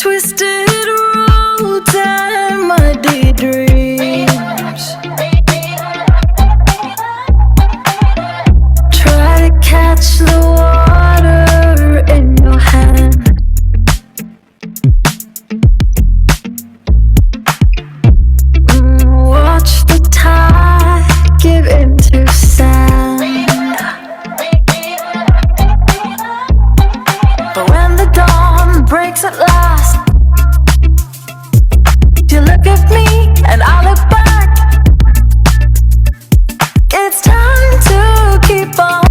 Twisted roads and muddy dreams. Try to catch the water in your hand. Watch the tide give into sand. But when the dawn breaks at last, you look at me and I look back. It's time to keep on.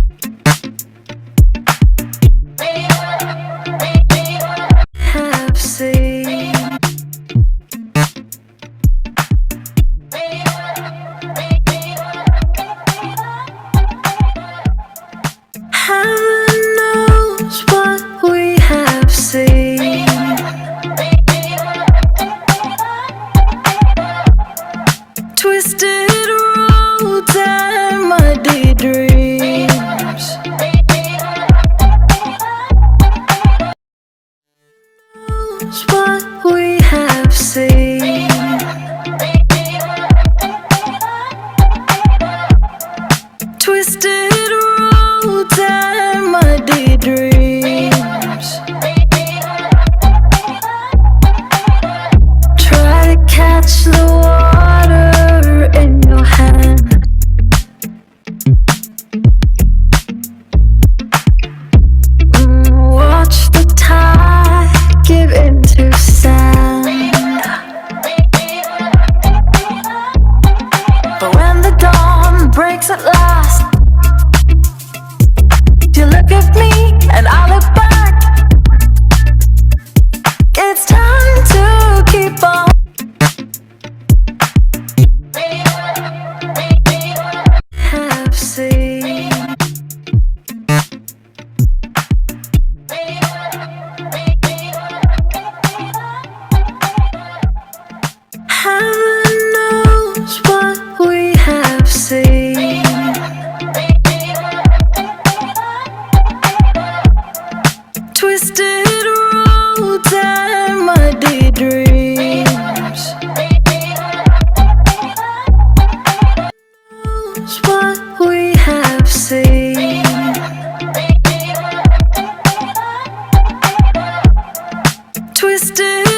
Have seen. Heaven knows what we have seen. Twisted roads and muddy dreams. Knows what we have seen. Twisted roads and muddy dreams. Try to catch the water in your hand. Watch the tide give into sand. But when the dawn breaks at last, you look at me and I look back. It's time to keep on. Have seen. Heaven knows what we have seen. Twisted roads and muddy dreams. Knows what we have seen. Twisted